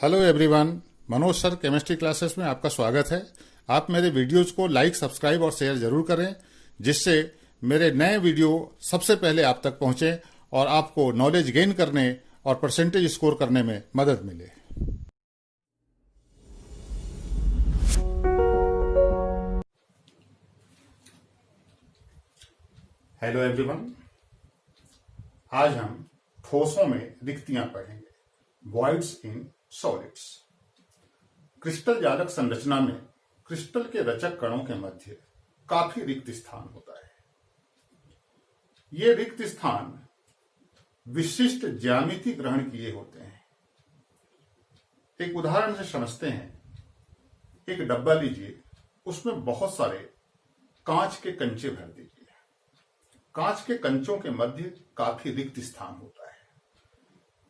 Hello everyone, Manoj sir chemistry classes में आपका स्वागत है। आप मेरे वीडियोज को लाइक, सब्सक्राइब और शेयर जरूर करें, जिससे मेरे नए वीडियो सबसे पहले आप तक पहुंचे और आपको नॉलेज गेन करने और परसेंटेज स्कोर करने में मदद मिले। हेलो एवरीवन, आज हम ठोसों में रिक्तियां पढ़ेंगे, वॉइड्स इन सॉलिड्स। क्रिस्टल जालक संरचना में क्रिस्टल के रचक कणों के मध्य काफी रिक्त स्थान होता है। ये रिक्त स्थान विशिष्ट ज्यामिति ग्रहण किए होते हैं। एक उदाहरण से समझते हैं। एक डब्बा लीजिए, उसमें बहुत सारे कांच के कंचे भर दीजिए। कांच के कंचों के मध्य काफी रिक्त स्थान होता है।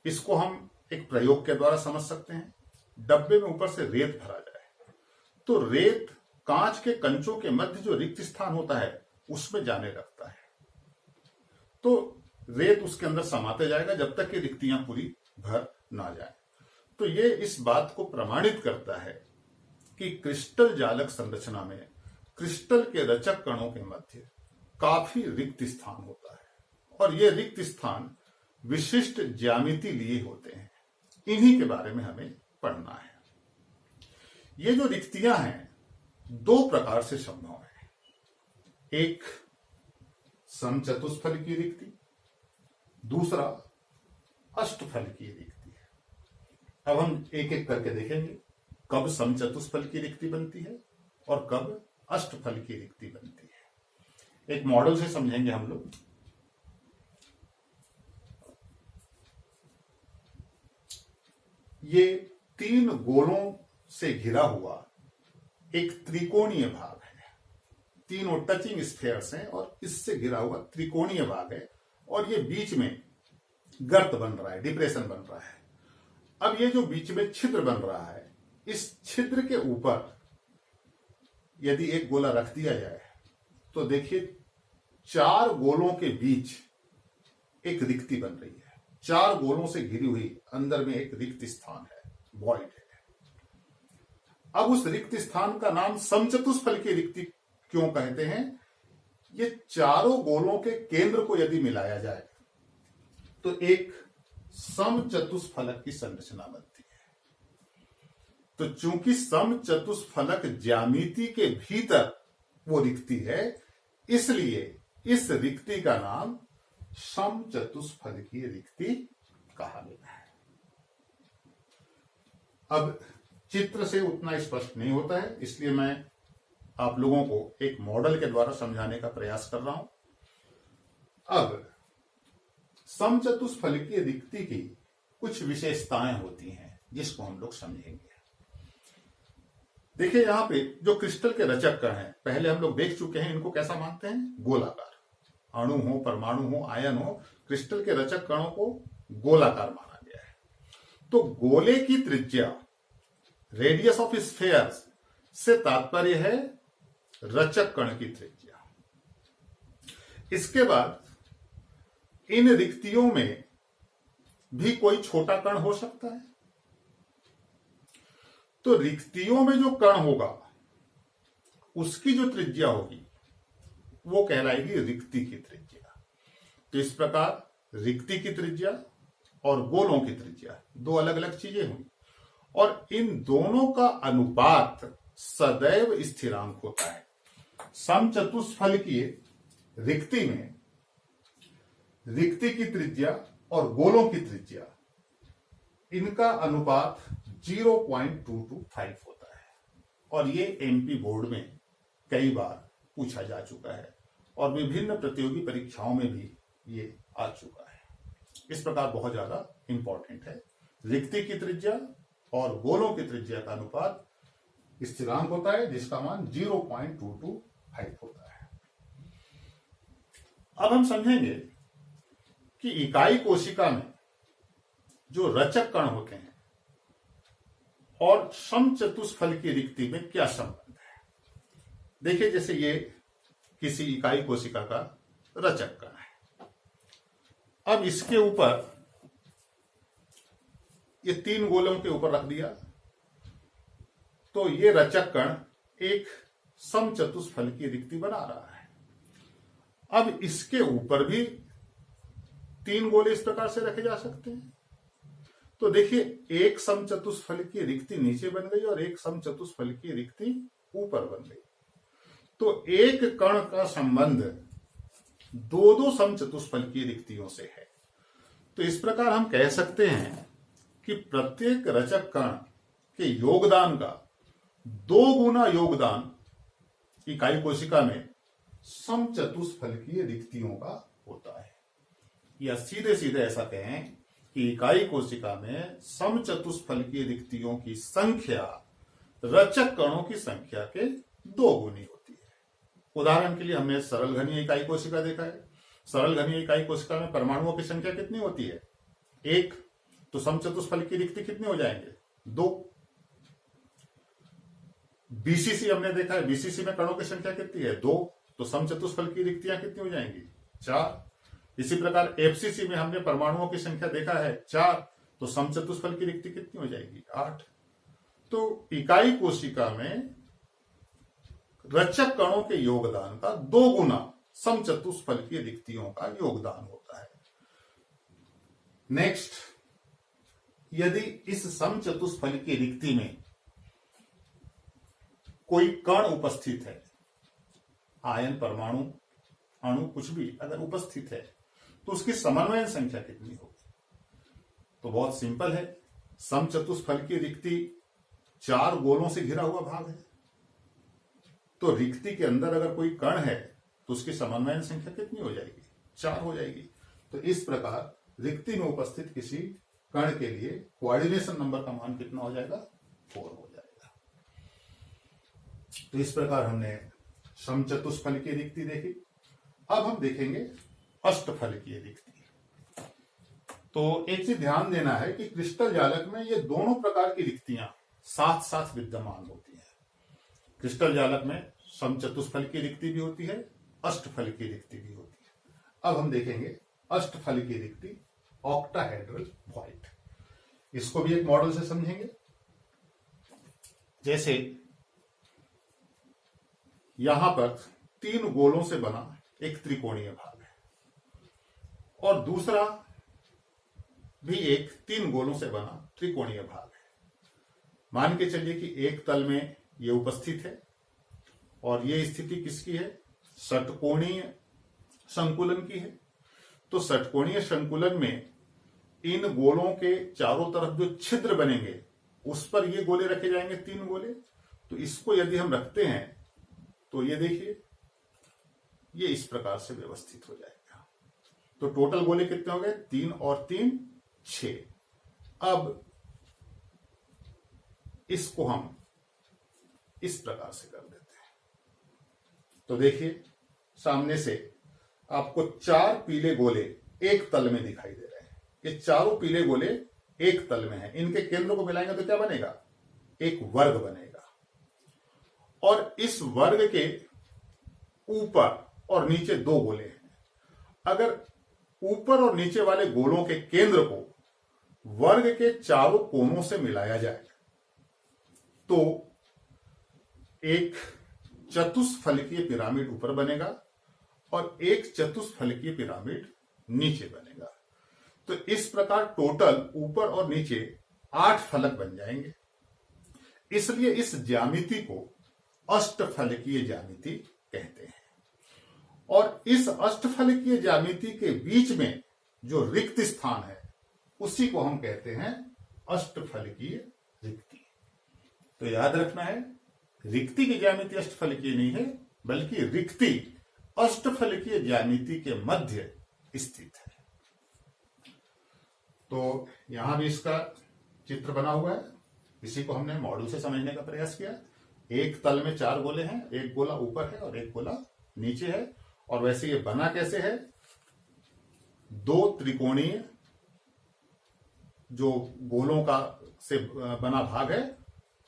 इसको हम एक प्रयोग के द्वारा समझ सकते हैं। डब्बे में ऊपर से रेत भरा जाए तो रेत कांच के कंचों के मध्य जो रिक्त स्थान होता है उसमें जाने लगता है, तो रेत उसके अंदर समाते जाएगा जब तक कि रिक्तियां पूरी भर ना जाए। तो ये इस बात को प्रमाणित करता है कि क्रिस्टल जालक संरचना में क्रिस्टल के रचक कणों के मध्य काफी रिक्त स्थान होता है और ये रिक्त स्थान विशिष्ट ज्यामिति लिए होते हैं। इन्हीं के बारे में हमें पढ़ना है। ये जो रिक्तियां हैं दो प्रकार से संभव है। एक समचतुष्फल की रिक्ति, दूसरा अष्टफल की रिक्ति है। अब हम एक एक करके देखेंगे कब समचतुष्फल की रिक्ति बनती है और कब अष्टफल की रिक्ति बनती है। एक मॉडल से समझेंगे हम लोग। ये तीन गोलों से घिरा हुआ एक त्रिकोणीय भाग है। तीनों टचिंग स्फेयर्स हैं और इससे घिरा हुआ त्रिकोणीय भाग है और ये बीच में गर्त बन रहा है, डिप्रेशन बन रहा है। अब ये जो बीच में छिद्र बन रहा है, इस छिद्र के ऊपर यदि एक गोला रख दिया जाए तो देखिए चार गोलों के बीच एक रिक्ति बन रही है। चार गोलों से घिरी हुई अंदर में एक रिक्त स्थान है, वॉइड है। अब उस रिक्त स्थान का नाम समचतुष्फल की रिक्ति क्यों कहते हैं? ये चारों गोलों के केंद्र को यदि मिलाया जाए तो एक समचतुष्फलक की संरचना बनती है। तो चूंकि समचतुष्फलक ज्यामिति के भीतर वो रिक्ति है, इसलिए इस रिक्ति का नाम समचतुष्फल की रिक्ति कहा गया है। अब चित्र से उतना स्पष्ट नहीं होता है, इसलिए मैं आप लोगों को एक मॉडल के द्वारा समझाने का प्रयास कर रहा हूं। अब समचतुष्फल की रिक्ति की कुछ विशेषताएं होती हैं जिसको हम लोग समझेंगे। देखिए यहां पे जो क्रिस्टल के रचक कण हैं, पहले हम लोग देख चुके हैं। इनको कैसा मानते हैं? गोलाकार। अणु हो, परमाणु हो, आयन हो, क्रिस्टल के रचक कणों को गोलाकार माना गया है। तो गोले की त्रिज्या, रेडियस ऑफ स्फेयर्स से तात्पर्य है रचक कण की त्रिज्या। इसके बाद इन रिक्तियों में भी कोई छोटा कण हो सकता है। तो रिक्तियों में जो कण होगा उसकी जो त्रिज्या होगी वो कहलाएगी रिक्ति की त्रिज्या। तो इस प्रकार रिक्ति की त्रिज्या और गोलों की त्रिज्या दो अलग अलग चीजें हुई और इन दोनों का अनुपात सदैव स्थिरांक होता है। समचतुष्फल की रिक्ति में रिक्ति की त्रिज्या और गोलों की त्रिज्या, इनका अनुपात 0.225 होता है और ये एमपी बोर्ड में कई बार पूछा जा चुका है और विभिन्न प्रतियोगी परीक्षाओं में भी ये आ चुका है। इस प्रकार बहुत ज्यादा इंपॉर्टेंट है। रिक्ति की त्रिज्या और गोलों की त्रिज्या का अनुपात स्थिरांक होता है जिसका मान 0.225 होता है। अब हम समझेंगे कि इकाई कोशिका में जो रचक कण होते हैं और समचतुष्फल की रिक्ति में क्या संबंध है। देखिए जैसे ये किसी इकाई कोशिका का रचक कण है। अब इसके ऊपर ये 3 गोलों के ऊपर रख दिया तो ये रचक कण एक समचतुष्फलकीय रिक्ति बना रहा है। अब इसके ऊपर भी 3 गोले इस प्रकार से रखे जा सकते हैं। तो देखिए एक समचतुष्फलकीय रिक्ति नीचे बन गई और एक समचतुष्फलकीय रिक्ति ऊपर बन गई। तो एक कण का संबंध दो समचतुष्फलकीय रिक्तियों से है। तो इस प्रकार हम कह सकते हैं कि प्रत्येक रचक कण के योगदान का 2 गुना योगदान इकाई कोशिका में समचतुष्फलकीय रिक्तियों का होता है। या सीधे सीधे ऐसा कहें कि इकाई कोशिका में समचतुष्फलकीय रिक्तियों की संख्या रचक कणों की संख्या के 2 गुनी होती है। उदाहरण के लिए हमने सरल घनीय इकाई कोशिका देखा है। सरल घनीय इकाई कोशिका में परमाणुओं की संख्या कितनी होती है? 1। तो समचतुष्फलकीय रिक्ति कितने हो जाएंगे? 2। बीसीसी हमने देखा है, बीसीसी में कणों की संख्या कितनी है? 2। तो समचतुष्फलकीय रिक्तियां कितनी हो जाएंगी? 4। इसी प्रकार एफसीसी में हमने परमाणुओं की संख्या देखा है 4। तो समचतुष्फलकीय रिक्ति कितनी हो जाएगी? 8। तो इकाई कोशिका में रचक कणों के योगदान का 2 गुना समचतुष्फलकीय रिक्तियों का योगदान होता है। नेक्स्ट, यदि इस समचतुष्फलकीय रिक्ति में कोई कण उपस्थित है, आयन, परमाणु, अणु, कुछ भी अगर उपस्थित है तो उसकी समन्वयन संख्या कितनी होगी? तो बहुत सिंपल है। समचतुष्फलकीय रिक्ति 4 गोलों से घिरा हुआ भाग है। तो रिक्ति के अंदर अगर कोई कण है तो उसकी समन्वयन संख्या कितनी हो जाएगी? 4 हो जाएगी। तो इस प्रकार रिक्ति में उपस्थित किसी कण के लिए कोऑर्डिनेशन नंबर का मान कितना हो जाएगा? 4 हो जाएगा। तो इस प्रकार हमने समचतुष्फलकीय रिक्ति देखी। अब हम देखेंगे अष्टफलकीय रिक्ति। तो एक चीज ध्यान देना है कि क्रिस्टल जालक में ये दोनों प्रकार की रिक्तियां साथ साथ विद्यमान होती हैं। क्रिस्टल जालक में समचतुष्फलकीय रिक्ति भी होती है, अष्टफलकीय रिक्ति भी होती है। अब हम देखेंगे अष्टफलकीय रिक्ति, ऑक्टाहेड्रल वॉइड। इसको भी एक मॉडल से समझेंगे। जैसे यहां पर 3 गोलों से बना एक त्रिकोणीय भाग है और दूसरा भी एक 3 गोलों से बना त्रिकोणीय भाग है। मान के चलिए कि एक तल में ये उपस्थित है और ये स्थिति किसकी है? षटकोणीय संकुलन की है। तो षटकोणीय संकुलन में इन गोलों के चारों तरफ जो छिद्र बनेंगे उस पर ये गोले रखे जाएंगे, 3 गोले। तो इसको यदि हम रखते हैं तो ये देखिए ये इस प्रकार से व्यवस्थित हो जाएगा। तो टोटल गोले कितने हो गए? 3 और 3 6। अब इसको हम इस प्रकार से कर देते हैं। तो देखिए सामने से आपको 4 पीले गोले एक तल में दिखाई दे रहे हैं। ये चारों पीले गोले एक तल में हैं। इनके केंद्र को मिलाएंगे तो क्या बनेगा? एक वर्ग बनेगा। और इस वर्ग के ऊपर और नीचे 2 गोले हैं। अगर ऊपर और नीचे वाले गोलों के केंद्र को वर्ग के चारों कोनों से मिलाया जाए तो एक चतुष्फलकीय पिरामिड ऊपर बनेगा और एक चतुष्फलकीय पिरामिड नीचे बनेगा। तो इस प्रकार टोटल ऊपर और नीचे 8 फलक बन जाएंगे। इसलिए इस ज्यामिति को अष्टफलकीय ज्यामिति कहते हैं। और इस अष्टफलकीय ज्यामिति के बीच में जो रिक्त स्थान है उसी को हम कहते हैं अष्टफलकीय रिक्ति। तो याद रखना है, रिक्ति की ज्यामिति अष्टफलकीय नहीं है, बल्कि रिक्ति अष्टफलकीय ज्यामिति के मध्य स्थित है। तो यहां भी इसका चित्र बना हुआ है। इसी को हमने मॉडल से समझने का प्रयास किया। एक तल में 4 गोले हैं, एक गोला ऊपर है और एक गोला नीचे है। और वैसे ये बना कैसे है? 2 त्रिकोणीय जो गोलों का से बना भाग है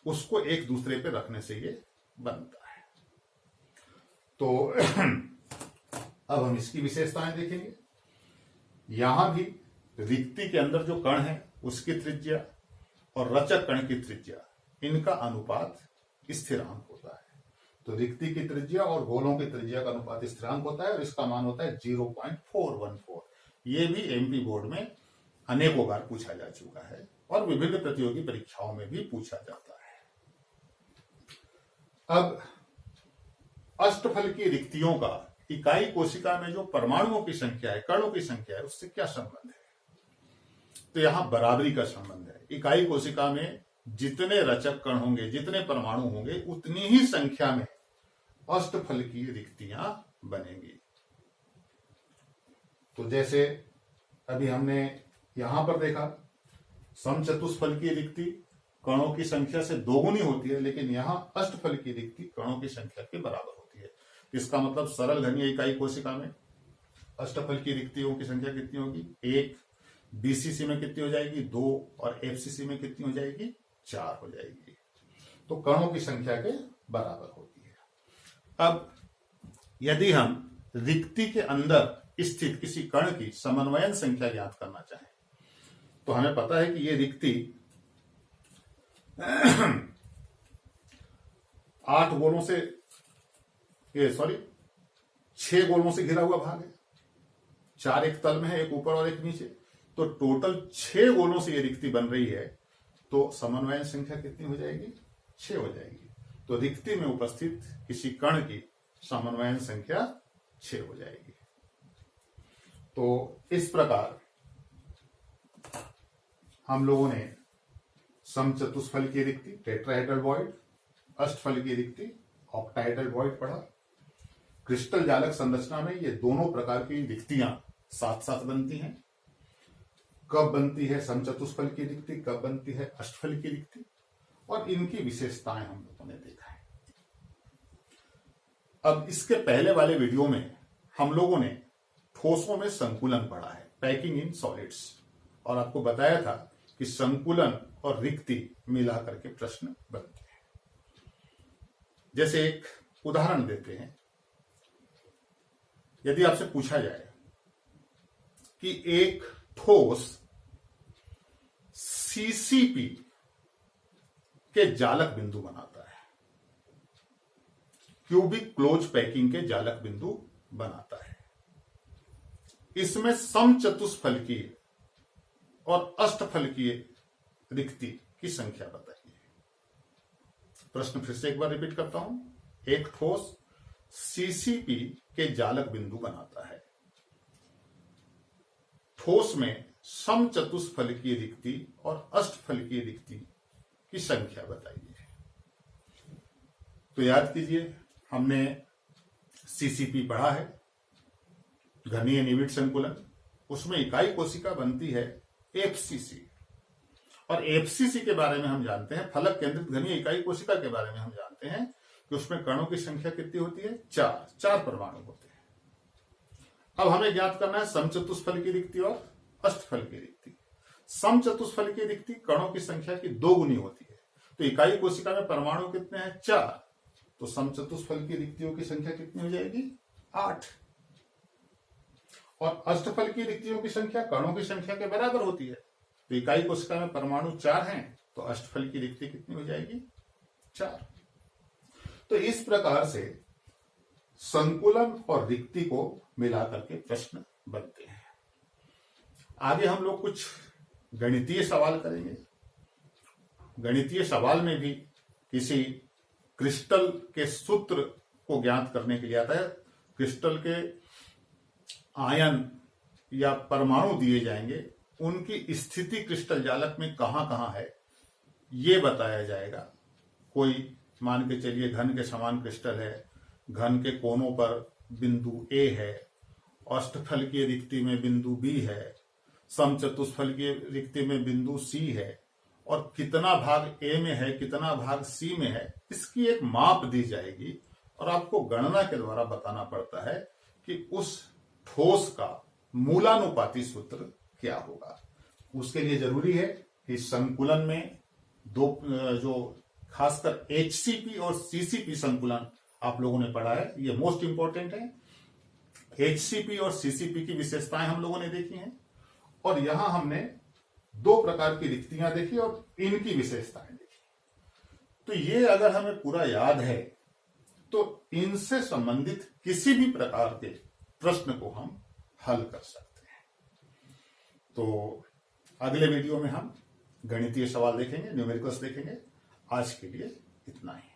उसको एक दूसरे पे रखने से ये बनता है। तो अब हम इसकी विशेषताएं देखेंगे। यहां भी रिक्ति के अंदर जो कण है उसकी त्रिज्या और रचक कण की त्रिज्या, इनका अनुपात स्थिरांक होता है। तो रिक्ति की त्रिज्या और गोलों की त्रिज्या का अनुपात स्थिरांक होता है और इसका मान होता है 0.414। ये भी एमपी बोर्ड में अनेकों बार पूछा जा चुका है और विभिन्न प्रतियोगी परीक्षाओं में भी पूछा जाता है। अब अष्टफल की रिक्तियों का इकाई कोशिका में जो परमाणुओं की संख्या है, कणों की संख्या है, उससे क्या संबंध है? तो यहां बराबरी का संबंध है। इकाई कोशिका में जितने रचक कण होंगे, जितने परमाणु होंगे, उतनी ही संख्या में अष्टफल की रिक्तियां बनेंगी। तो जैसे अभी हमने यहां पर देखा, समचतुष्फल की रिक्ति कणों की संख्या से दोगुनी होती है, लेकिन यहां अष्टफल की रिक्ति कणों की संख्या के बराबर होती है। इसका मतलब सरल घनीय इकाई कोशिका में अष्टफल की रिक्तियों की संख्या कितनी होगी? 1, बीसीसी में कितनी हो जाएगी? 2, और एफसीसी में कितनी हो जाएगी? 4 हो जाएगी। तो कणों की संख्या के बराबर होती है। अब यदि हम रिक्ति के अंदर स्थित किसी कण की समन्वयन संख्या ज्ञात करना चाहें, तो हमें पता है कि ये रिक्ति 6 गोलों से घिरा हुआ भाग है। 4 एक तल में है, एक ऊपर और एक नीचे, तो टोटल 6 गोलों से ये रिक्ति बन रही है। तो समन्वयन संख्या कितनी हो जाएगी? 6 हो जाएगी। तो रिक्ति में उपस्थित किसी कण की समन्वयन संख्या 6 हो जाएगी। तो इस प्रकार हम लोगों ने समचतुष्फल की रिक्ति टेट्राहेड्रल वॉइड, अष्टफल की रिक्ति ऑक्टाहेड्रल वॉइड पढ़ा। क्रिस्टल जालक संरचना में ये दोनों प्रकार की रिक्तियां साथ साथ बनती हैं। कब बनती है समचतुष्फल की रिक्ति, कब बनती है अष्टफल की रिक्ति, और इनकी विशेषताएं हम लोगों ने देखा है। अब इसके पहले वाले वीडियो में हम लोगों ने ठोसों में संकुलन पढ़ा है, पैकिंग इन सॉलिड्स, और आपको बताया था कि संकुलन और रिक्ति मिलाकर के प्रश्न बनते हैं। जैसे एक उदाहरण देते हैं। यदि आपसे पूछा जाए कि एक ठोस सीसीपी के जालक बिंदु बनाता है, क्यूबिक क्लोज पैकिंग के जालक बिंदु बनाता है, इसमें समचतुष्फलकीय और अष्टफलकीय रिक्ति की संख्या बताइए। प्रश्न फिर से एक बार रिपीट करता हूं। एक ठोस सीसीपी के जालक बिंदु बनाता है, ठोस में समचतुष्फलकीय रिक्ति और अष्टफलकीय रिक्ति की संख्या बताइए। तो याद कीजिए, हमने सीसीपी पढ़ा है, घनीय निविड संकुलन। उसमें इकाई कोशिका बनती है एफसीसी, और एफसीसी के बारे में हम जानते हैं, फलक केंद्रित घनीय इकाई कोशिका के बारे में हम जानते हैं कि उसमें कणों की संख्या कितनी होती है? 4 परमाणु होते हैं। अब हमें ज्ञात करना है समचतुष्फल की रिक्ति और अष्टफल की रिक्ति। समचतुष्फल की रिक्ति कणों की संख्या की 2 गुनी होती है। तो इकाई कोशिका में परमाणु कितने हैं? 4। तो समचतुष्फल की रिक्तियों की संख्या कितनी हो जाएगी? 8। और अष्टफल की रिक्तियों की संख्या कणों की संख्या के बराबर होती है। तो इकाई कोशिका में परमाणु 4 हैं, तो अष्टफल की रिक्ति कितनी हो जाएगी? 4। तो इस प्रकार से संकुलन और रिक्ति को मिलाकर के प्रश्न बनते हैं। आगे हम लोग कुछ गणितीय सवाल करेंगे। गणितीय सवाल में भी किसी क्रिस्टल के सूत्र को ज्ञात करने के लिए आता है। क्रिस्टल के आयन या परमाणु दिए जाएंगे, उनकी स्थिति क्रिस्टल जालक में कहां कहां है ये बताया जाएगा। कोई मान के चलिए घन के समान क्रिस्टल है, घन के कोनों पर बिंदु ए है, अष्टफल की रिक्ति में बिंदु बी है, समचतुष्फल की रिक्ति में बिंदु सी है, और कितना भाग ए में है, कितना भाग सी में है, इसकी एक माप दी जाएगी। और आपको गणना के द्वारा बताना पड़ता है कि उस ठोस का मूलानुपाती सूत्र क्या होगा। उसके लिए जरूरी है कि संकुलन में दो जो खासकर एचसीपी और सीसीपी संकुलन आप लोगों ने पढ़ा है, ये मोस्ट इंपॉर्टेंट है। एचसीपी और सीसीपी की विशेषताएं हम लोगों ने देखी हैं, और यहां हमने दो प्रकार की रिक्तियां देखी और इनकी विशेषताएं देखी। तो ये अगर हमें पूरा याद है तो इनसे संबंधित किसी भी प्रकार के प्रश्न को हम हल कर सकते हैं। तो अगले वीडियो में हम गणितीय सवाल देखेंगे, न्यूमेरिकल्स देखेंगे। आज के लिए इतना ही।